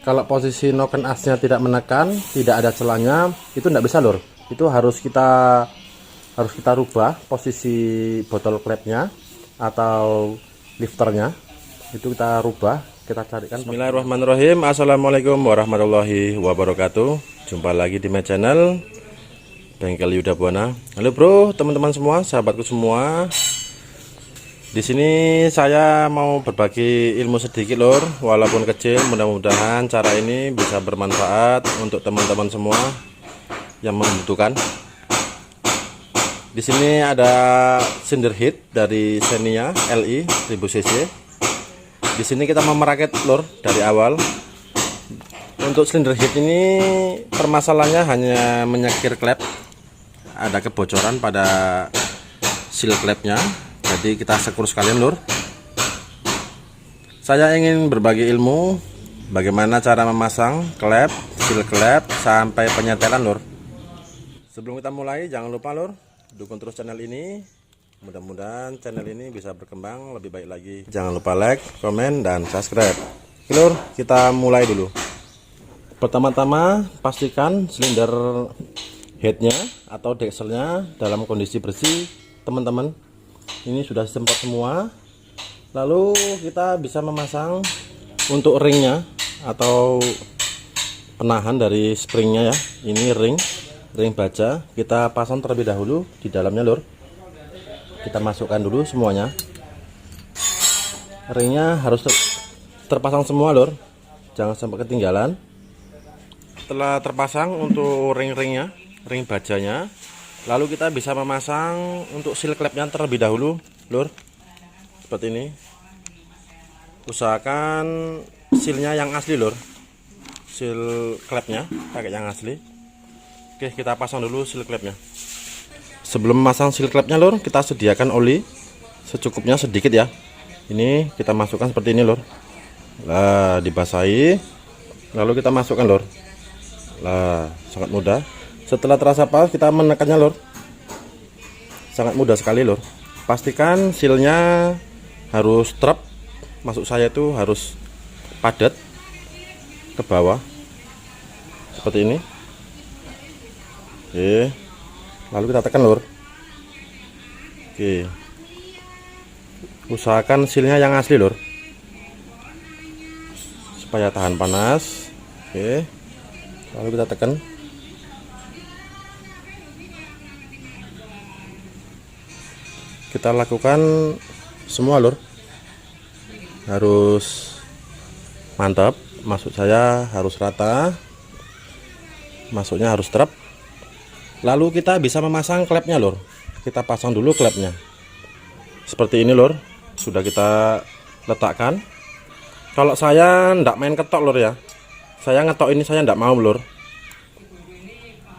Kalau posisi noken asnya tidak menekan, tidak ada celahnya, itu tidak bisa lur. Itu harus kita rubah posisi botol klepnya atau lifternya. Itu kita rubah, kita carikan. Bismillahirrahmanirrahim. Assalamualaikum warahmatullahi wabarakatuh. Jumpa lagi di my channel Bengkel Yuda Buana. Halo bro, teman-teman semua, sahabatku semua. Di sini saya mau berbagi ilmu sedikit lor, walaupun kecil. Mudah-mudahan cara ini bisa bermanfaat untuk teman-teman semua yang membutuhkan. Di sini ada cylinder head dari Xenia LI 1000 cc. Di sini kita mau merakit lor dari awal. Untuk cylinder head ini permasalahannya hanya menyekir klep. Ada kebocoran pada seal klepnya. Jadi kita sekur sekalian lur. Saya ingin berbagi ilmu bagaimana cara memasang klep, seal klep sampai penyetelan lur. Sebelum kita mulai, jangan lupa lur, dukung terus channel ini. Mudah-mudahan channel ini bisa berkembang lebih baik lagi. Jangan lupa like, komen, dan subscribe. Oke lur, kita mulai dulu. Pertama-tama pastikan silinder headnya atau dekselnya dalam kondisi bersih teman-teman. Ini sudah semprot semua. Lalu kita bisa memasang untuk ringnya atau penahan dari springnya ya. Ini ring baja. Kita pasang terlebih dahulu di dalamnya lur. Kita masukkan dulu semuanya. Ringnya harus terpasang semua lur. Jangan sampai ketinggalan. Setelah terpasang untuk ring-ringnya, ring bajanya, lalu kita bisa memasang untuk seal klepnya terlebih dahulu lur. Seperti ini. Usahakan sealnya yang asli lur. Seal klepnya pakai yang asli. Oke, kita pasang dulu seal klepnya. Sebelum memasang seal klepnya lur, kita sediakan oli secukupnya sedikit ya. Ini kita masukkan seperti ini lur. Nah, dibasahi. Lalu kita masukkan lur. Nah, sangat mudah. Setelah terasa pas, kita menekannya lur. Sangat mudah sekali lur. Pastikan sealnya harus trap. Maksud saya itu harus padat ke bawah seperti ini. Oke, lalu kita tekan lur. Oke, usahakan sealnya yang asli lur, supaya tahan panas. Oke, lalu kita tekan. Kita lakukan semua lur, harus mantap, maksud saya harus rata, masuknya harus trap. Lalu kita bisa memasang klepnya lur. Kita pasang dulu klepnya seperti ini lur. Sudah kita letakkan. Kalau saya ndak main ketok lur ya, saya ngetok ini saya ndak mau lur.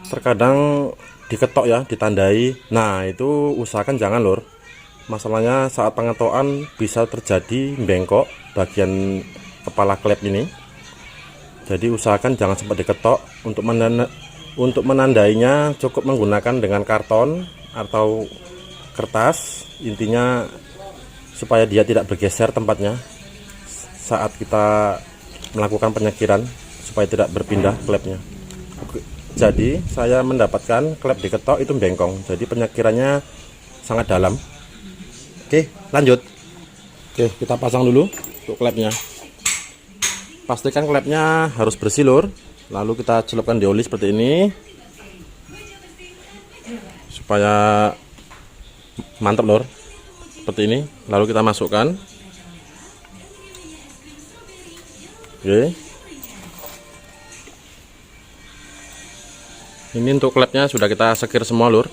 Terkadang diketok ya, ditandai. Nah itu usahakan jangan lur. Masalahnya saat pengetokan bisa terjadi bengkok bagian kepala klep ini. Jadi usahakan jangan sempat diketok. Untuk menandainya cukup menggunakan dengan karton atau kertas. Intinya supaya dia tidak bergeser tempatnya saat kita melakukan penyekiran, supaya tidak berpindah klepnya. Jadi saya mendapatkan klep diketok itu bengkong. Jadi penyekirannya sangat dalam. Oke, lanjut. Oke, kita pasang dulu untuk klepnya. Pastikan klepnya harus bersih lur. Lalu kita celupkan di oli seperti ini supaya mantap lur. Seperti ini. Lalu kita masukkan. Oke. Ini untuk klepnya sudah kita sekir semua lur.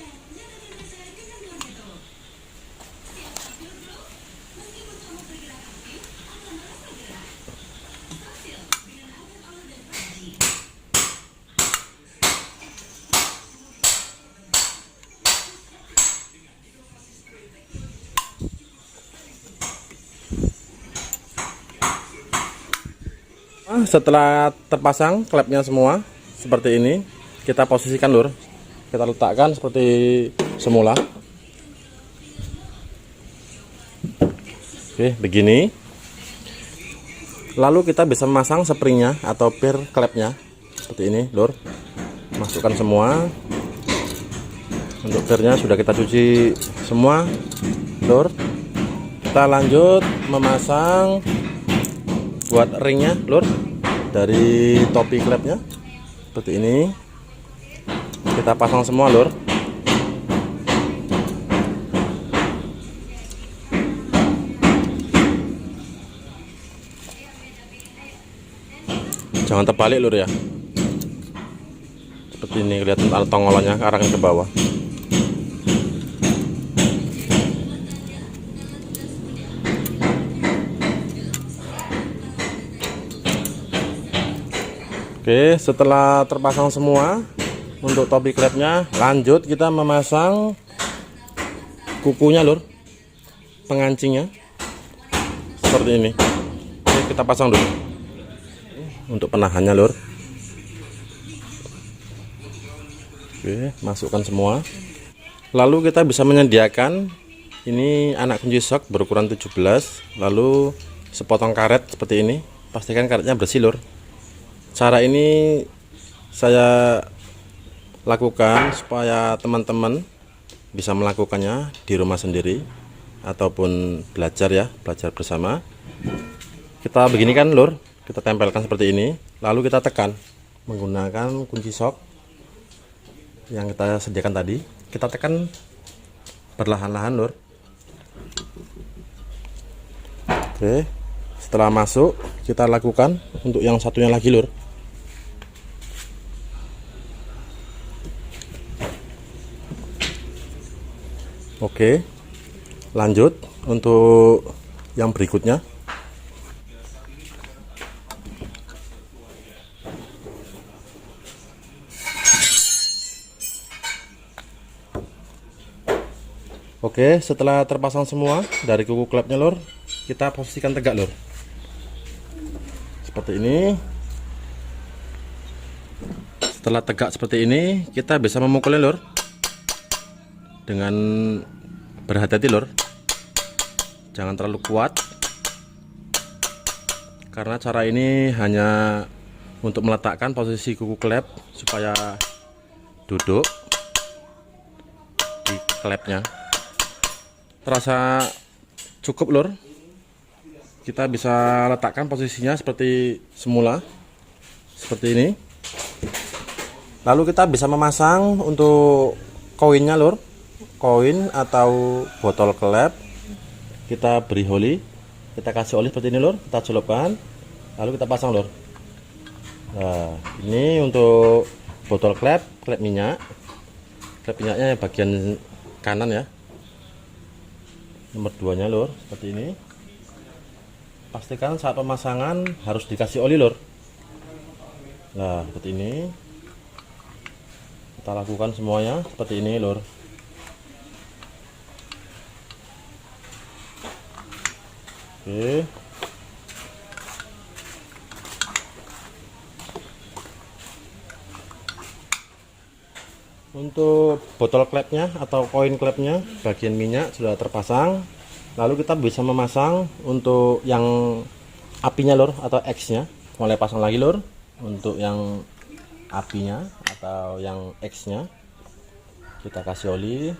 Setelah terpasang klepnya semua seperti ini, kita posisikan lur. Kita letakkan seperti semula. Oke, begini. Lalu kita bisa memasang springnya atau pear klepnya seperti ini lur. Masukkan semua. Untuk pearnya sudah kita cuci semua lur. Kita lanjut memasang buat ringnya lur, dari topi klepnya seperti ini. Kita pasang semua lur. Jangan terbalik lur ya, seperti ini, kelihatan tonggolannya arahkan ke bawah. Oke, setelah terpasang semua untuk topi klepnya, lanjut kita memasang kukunya lur, pengancingnya seperti ini. Oke, kita pasang dulu untuk penahannya lur. Oke, masukkan semua. Lalu kita bisa menyediakan ini anak kunci sok berukuran 17, lalu sepotong karet seperti ini. Pastikan karetnya bersih lur. Cara ini saya lakukan supaya teman-teman bisa melakukannya di rumah sendiri ataupun belajar ya, belajar bersama. Kita beginikan lur, kita tempelkan seperti ini, lalu kita tekan menggunakan kunci sok yang kita sediakan tadi. Kita tekan perlahan-lahan lur. Oke, setelah masuk kita lakukan untuk yang satunya lagi lur. Oke, lanjut untuk yang berikutnya. Oke, setelah terpasang semua dari kuku klepnya lur, kita posisikan tegak lur, seperti ini. Setelah tegak seperti ini, kita bisa memukulnya lur dengan berhati-hati lur, jangan terlalu kuat, karena cara ini hanya untuk meletakkan posisi kuku klep supaya duduk di klepnya. Terasa cukup lur, kita bisa letakkan posisinya seperti semula, seperti ini. Lalu kita bisa memasang untuk koinnya lur, koin atau botol klep. Kita beri oli, kita kasih oli seperti ini lur, kita celupkan, lalu kita pasang lur. Nah, ini untuk botol klep minyak. Klep minyaknya bagian kanan ya, nomor 2 nya lur, seperti ini. Pastikan saat pemasangan harus dikasih oli lur. Nah, seperti ini. Kita lakukan semuanya seperti ini lur. Oke. Untuk botol klepnya atau koin klepnya bagian minyak sudah terpasang. Lalu kita bisa memasang untuk yang apinya lur atau X-nya. Mulai pasang lagi lur untuk yang apinya atau yang X-nya. Kita kasih oli.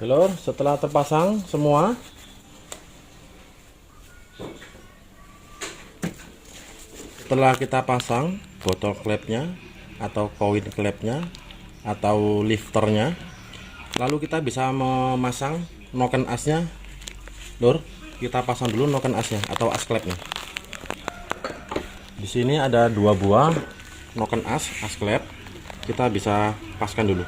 Lur, setelah terpasang semua, setelah kita pasang botol klepnya atau koin klepnya atau lifternya, lalu kita bisa memasang noken asnya lur. Kita pasang dulu noken asnya atau as klepnya. Di sini ada 2 buah noken as klep, kita bisa paskan dulu.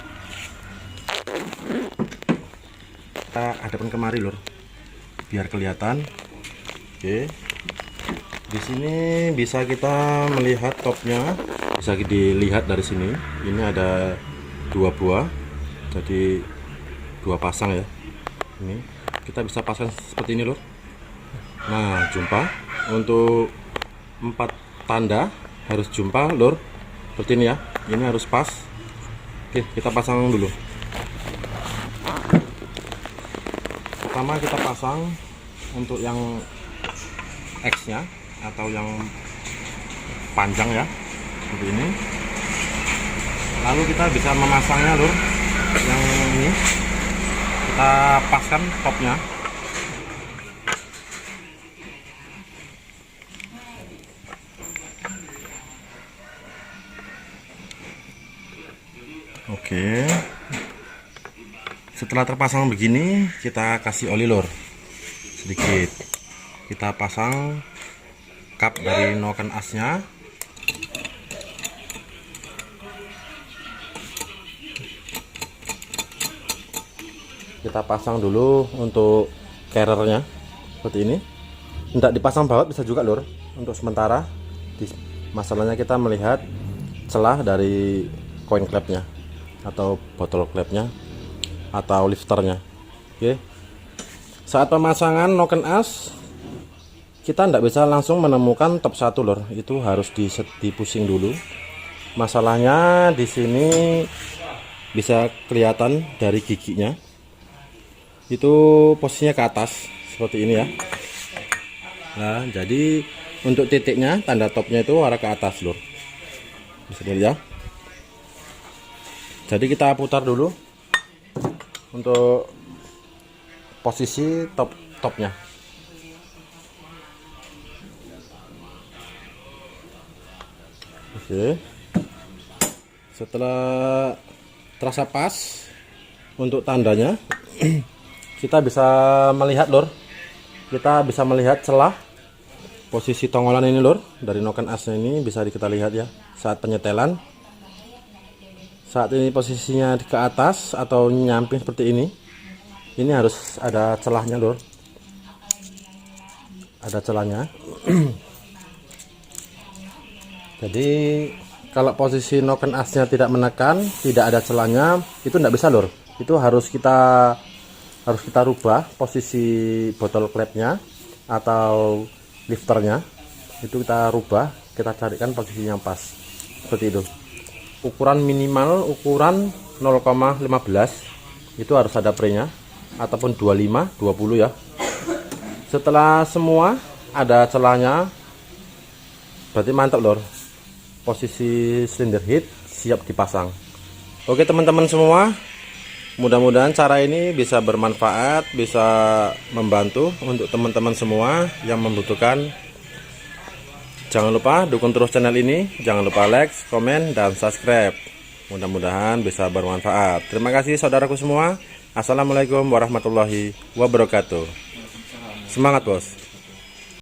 Kita hadapkan kemari lur biar kelihatan. Oke, di sini bisa kita melihat topnya, bisa dilihat dari sini. Ini ada 2 buah, jadi 2 pasang ya. Ini kita bisa pasang seperti ini lur. Nah, jumpa untuk 4 tanda harus jumpa lur, seperti ini ya. Ini harus pas. Oke, kita pasang dulu. Pertama kita pasang untuk yang X nya atau yang panjang ya, seperti ini. Lalu kita bisa memasangnya lur, yang ini kita paskan topnya. Oke, setelah terpasang begini kita kasih oli lur sedikit. Kita pasang kap dari noken asnya. Kita pasang dulu untuk carriernya seperti ini. Tidak dipasang baut bisa juga lur. Untuk sementara masalahnya kita melihat celah dari coin clamp-nya atau botol clamp-nya atau lifternya. Oke, saat pemasangan noken as kita tidak bisa langsung menemukan top 1 lur, itu harus dipusing dulu. Masalahnya di sini bisa kelihatan dari giginya, itu posisinya ke atas seperti ini ya. Nah, jadi untuk titiknya tanda topnya itu arah ke atas lur, bisa dilihat ya. Jadi kita putar dulu untuk posisi topnya. Oke, setelah terasa pas untuk tandanya kita bisa melihat lur, kita bisa melihat celah posisi tongolan ini lur, dari noken asnya ini bisa kita lihat ya saat penyetelan. Saat ini posisinya ke atas atau nyamping seperti ini harus ada celahnya lur, ada celahnya. Jadi kalau posisi noken asnya tidak menekan, tidak ada celahnya, itu tidak bisa lur. Itu harus kita rubah posisi botol clamp-nya atau lifternya. Itu kita rubah, kita carikan posisi yang pas seperti itu. Ukuran minimal ukuran 0,15 itu harus ada pre-nya, ataupun 25 20 ya. Setelah semua ada celahnya berarti mantap lor, posisi silinder head siap dipasang. Oke teman-teman semua, mudah-mudahan cara ini bisa bermanfaat, bisa membantu untuk teman-teman semua yang membutuhkan. Jangan lupa dukung terus channel ini, jangan lupa like, komen, dan subscribe. Mudah-mudahan bisa bermanfaat. Terima kasih saudaraku semua. Assalamualaikum warahmatullahi wabarakatuh. Semangat bos.